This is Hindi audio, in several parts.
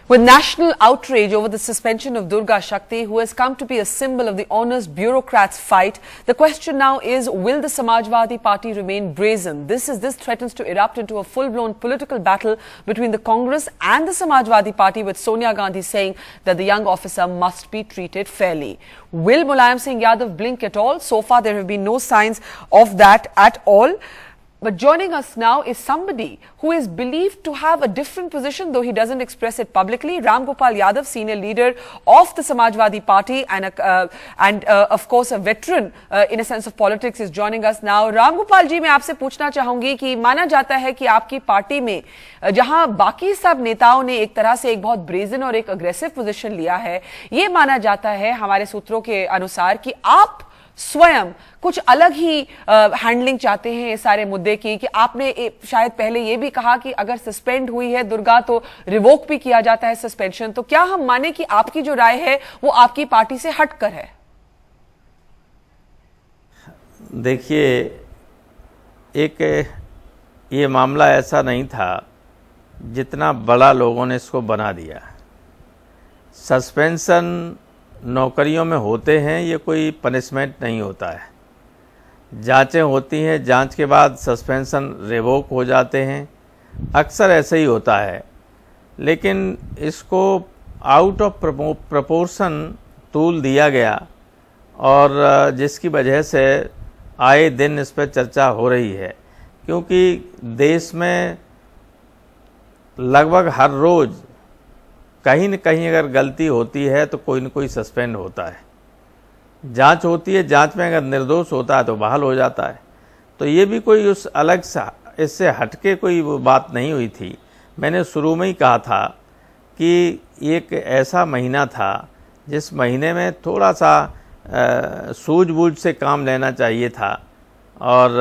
With national outrage over the suspension of Durga Shakti, who has come to be a symbol of the honest bureaucrats' fight, the question now is, will the Samajwadi Party remain brazen? This threatens to erupt into a full-blown political battle between the Congress and the Samajwadi Party, with Sonia Gandhi saying that the young officer must be treated fairly. Will Mulayam Singh Yadav blink at all? So far, there have been no signs of that at all. But joining us now is somebody who is believed to have a different position, though he doesn't express it publicly. Ram Gopal Yadav, senior leader of the Samajwadi Party and of course a veteran in a sense of politics, is joining us now. Ram Gopal ji, मैं आपसे पूछना चाहूंगी कि माना जाता है कि आपकी पार्टी में जहां बाकी सब नेताओं ने एक तरह से एक बहुत ब्रेजन और एक अग्रेसिव पोजीशन लिया है, ये माना जाता है हमारे सूत्रों के अनुसार कि आप स्वयं कुछ अलग ही हैंडलिंग चाहते हैं इस सारे मुद्दे की, कि आपने शायद पहले ये भी कहा कि अगर सस्पेंड हुई है दुर्गा तो रिवोक भी किया जाता है सस्पेंशन। तो क्या हम माने कि आपकी जो राय है वो आपकी पार्टी से हटकर है? देखिए, ये मामला ऐसा नहीं था जितना बड़ा लोगों ने इसको बना दिया। सस्पेंशन नौकरियों में होते हैं, ये कोई पनिशमेंट नहीं होता है। जांचें होती हैं, जांच के बाद सस्पेंशन रिवोक हो जाते हैं, अक्सर ऐसे ही होता है। लेकिन इसको आउट ऑफ प्रपोर्शन तूल दिया गया और जिसकी वजह से आए दिन इस पर चर्चा हो रही है, क्योंकि देश में लगभग हर रोज़ कहीं न कहीं अगर गलती होती है तो कोई न कोई सस्पेंड होता है। जांच होती है, जांच में अगर निर्दोष होता है तो बहाल हो जाता है। तो ये भी कोई उस अलग सा इससे हटके कोई वो बात नहीं हुई थी। मैंने शुरू में ही कहा था कि एक ऐसा महीना था जिस महीने में थोड़ा सा सूझबूझ से काम लेना चाहिए था और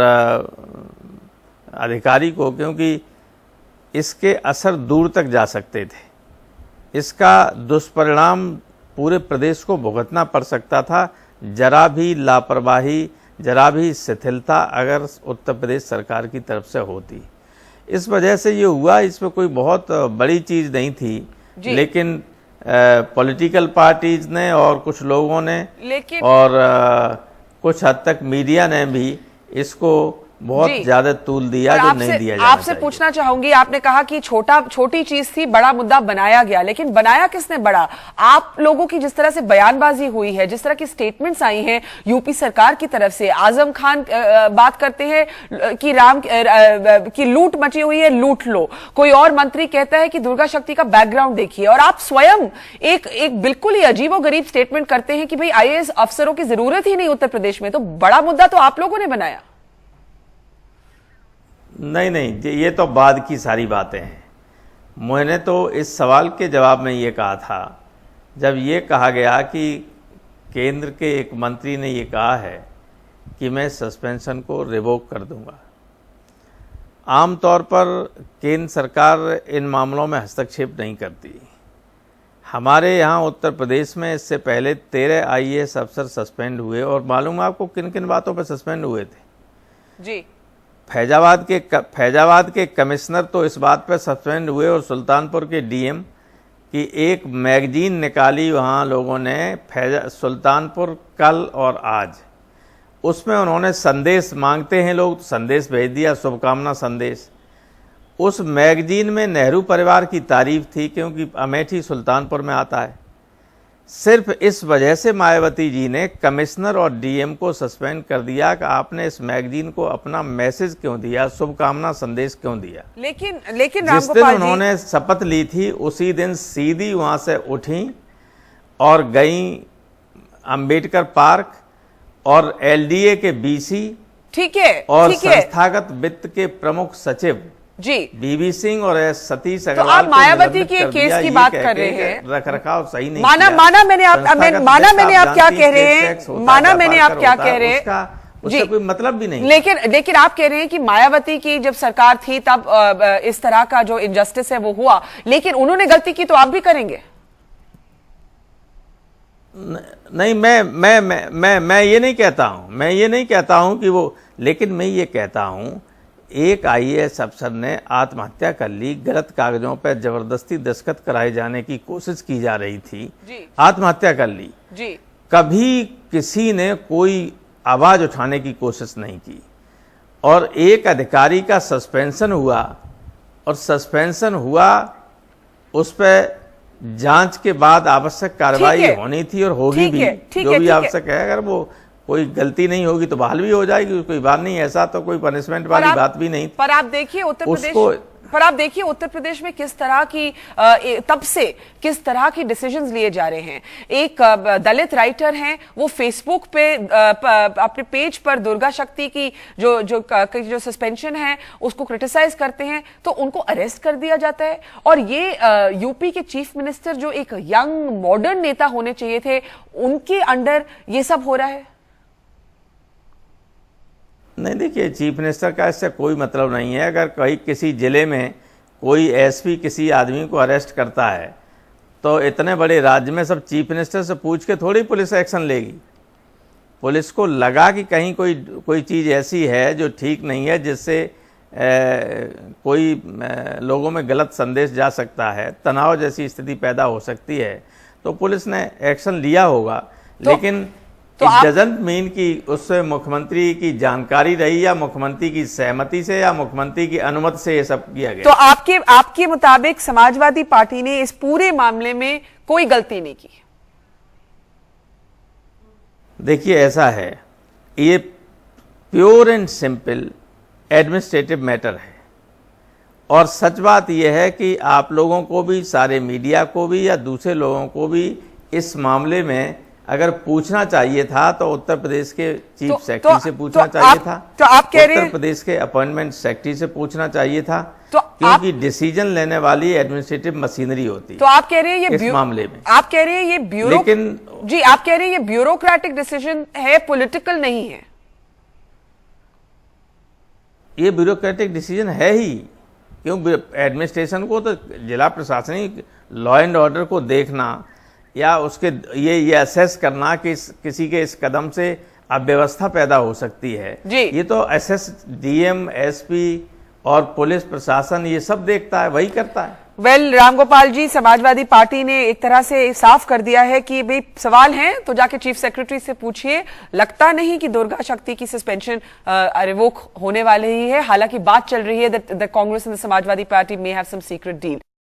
अधिकारी को, क्योंकि इसके असर दूर तक जा सकते थे। इसका दुष्परिणाम पूरे प्रदेश को भुगतना पड़ सकता था। जरा भी लापरवाही, जरा भी शिथिलता अगर उत्तर प्रदेश सरकार की तरफ से होती, इस वजह से ये हुआ। इसमें कोई बहुत बड़ी चीज़ नहीं थी, लेकिन पॉलिटिकल पार्टीज ने और कुछ लोगों ने और कुछ हद तक मीडिया ने भी इसको बहुत ज्यादा तूल दिया जो नहीं दिया जाना आपसे पूछना चाहूंगी, आपने कहा कि छोटी चीज थी, बड़ा मुद्दा बनाया गया, लेकिन बनाया किसने बड़ा? आप लोगों की जिस तरह से बयानबाजी हुई है, जिस तरह की स्टेटमेंट्स आई हैं यूपी सरकार की तरफ से, आजम खान बात करते हैं कि राम की लूट मची हुई है, लूट लो। कोई और मंत्री कहता है कि दुर्गा शक्ति का बैकग्राउंड देखिए, और आप स्वयं एक बिल्कुल ही अजीबोगरीब स्टेटमेंट करते हैं कि भाई आईएएस अफसरों की जरूरत ही नहीं उत्तर प्रदेश में। तो बड़ा मुद्दा तो आप लोगों ने बनाया। नहीं, ये तो बाद की सारी बातें हैं। मैंने तो इस सवाल के जवाब में ये कहा था, जब ये कहा गया कि केंद्र के एक मंत्री ने ये कहा है कि मैं सस्पेंशन को रिवोक कर दूंगा। आमतौर पर केंद्र सरकार इन मामलों में हस्तक्षेप नहीं करती। हमारे यहाँ उत्तर प्रदेश में इससे पहले 13 आईएएस अफसर सस्पेंड हुए, और मालूम आपको किन किन बातों पर सस्पेंड हुए थे? जी, फैजाबाद के कमिश्नर तो इस बात पर सस्पेंड हुए, और सुल्तानपुर के डीएम की एक मैगजीन निकाली वहाँ लोगों ने, सुल्तानपुर कल और आज, उसमें उन्होंने संदेश मांगते हैं लोग, तो संदेश भेज दिया, शुभकामना संदेश। उस मैगजीन में नेहरू परिवार की तारीफ थी, क्योंकि अमेठी सुल्तानपुर में आता है। सिर्फ इस वजह से मायावती जी ने कमिश्नर और डीएम को सस्पेंड कर दिया कि आपने इस मैगजीन को अपना मैसेज क्यों दिया, शुभकामना संदेश क्यों दिया। लेकिन जिस दिन उन्होंने शपथ ली थी उसी दिन सीधी वहां से उठी और गई अंबेडकर पार्क, और एलडीए के बीसी, ठीक है, और संस्थागत वित्त के प्रमुख सचिव जी बीबी सिंह और सतीश अगरवाल, तो आप मायावती के केस की बात कर रहे हैं। रखरखाव सही नहीं माना मैंने आप क्या कह रहे हैं, माना मैंने आप क्या कह रहे हैं, उसका कोई मतलब भी नहीं। लेकिन आप कह रहे हैं कि मायावती की जब सरकार थी तब इस तरह का जो इनजस्टिस है वो हुआ, लेकिन उन्होंने गलती की तो आप भी करेंगे? नहीं, मैं ये नहीं कहता हूं, कि वो, लेकिन मैं ये कहता हूं एक आईएएस अफसर ने आत्महत्या कर ली, गलत कागजों पर जबरदस्ती दस्तखत कराए जाने की कोशिश की जा रही थी, आत्महत्या कर ली जी। कभी किसी ने कोई आवाज उठाने की कोशिश नहीं की, और एक अधिकारी का सस्पेंशन हुआ, और सस्पेंशन हुआ उस पर जांच के बाद आवश्यक कार्रवाई होनी थी और होगी भी, जो भी आवश्यक है। अगर वो कोई गलती नहीं होगी तो बहाल भी हो जाएगी, कोई बात नहीं, ऐसा तो कोई पनिशमेंट वाली बात भी नहीं। पर आप देखिए उत्तर प्रदेश में किस तरह की तब से किस तरह की डिसीजंस लिए जा रहे हैं। एक दलित राइटर हैं, वो फेसबुक पे अपने पेज पर दुर्गा शक्ति की जो सस्पेंशन है उसको क्रिटिसाइज करते हैं, तो उनको अरेस्ट कर दिया जाता है। और ये यूपी के चीफ मिनिस्टर जो एक यंग मॉडर्न नेता होने चाहिए थे, उनके अंडर ये सब हो रहा है। नहीं, देखिए, चीफ मिनिस्टर का इससे कोई मतलब नहीं है। अगर कहीं किसी जिले में कोई एसपी किसी आदमी को अरेस्ट करता है तो इतने बड़े राज्य में सब चीफ मिनिस्टर से पूछ के थोड़ी पुलिस एक्शन लेगी। पुलिस को लगा कि कहीं कोई चीज़ ऐसी है जो ठीक नहीं है, जिससे कोई लोगों में गलत संदेश जा सकता है, तनाव जैसी स्थिति पैदा हो सकती है, तो पुलिस ने एक्शन लिया होगा। लेकिन इट डजंट मीन कि उससे मुख्यमंत्री की जानकारी रही या मुख्यमंत्री की सहमति से या मुख्यमंत्री की अनुमति से ये सब किया गया। तो आपके मुताबिक समाजवादी पार्टी ने इस पूरे मामले में कोई गलती नहीं की? देखिए, ऐसा है, ये pure and simple administrative matter है, और सच बात यह है कि आप लोगों को भी, सारे मीडिया को भी या दूसरे लोगों को भी इस मामले में अगर पूछना चाहिए था तो उत्तर प्रदेश के चीफ सेक्रेटरी से पूछना चाहिए था, तो आप कह रहे हैं उत्तर प्रदेश के अपॉइंटमेंट सेक्रेटरी से पूछना चाहिए था, क्योंकि डिसीजन लेने वाली एडमिनिस्ट्रेटिव मशीनरी होती है। तो आप कह रहे हैं इस मामले में, आप कह रहे हैं ये आप कह रहे हैं ये ब्यूरोक्रेटिक डिसीजन है, पॉलिटिकल नहीं है? ये ब्यूरोक्रेटिक डिसीजन है ही, क्यों? एडमिनिस्ट्रेशन को तो जिला प्रशासनिक लॉ एंड ऑर्डर को देखना या उसके ये असेस करना कि किसी के इस कदम से अव्यवस्था पैदा हो सकती है, ये तो एसएस, डीएम, एसपी और पुलिस प्रशासन ये सब देखता है, वही करता है। वेल, रामगोपाल जी, समाजवादी पार्टी ने एक तरह से साफ कर दिया है कि भाई सवाल हैं तो जाके चीफ सेक्रेटरी से पूछिए। लगता नहीं कि दुर्गा शक्ति की सस्पेंशन रिवोक होने वाली ही है। हालांकि बात चल रही है that the Congress and the Samajwadi party may have some secret deal.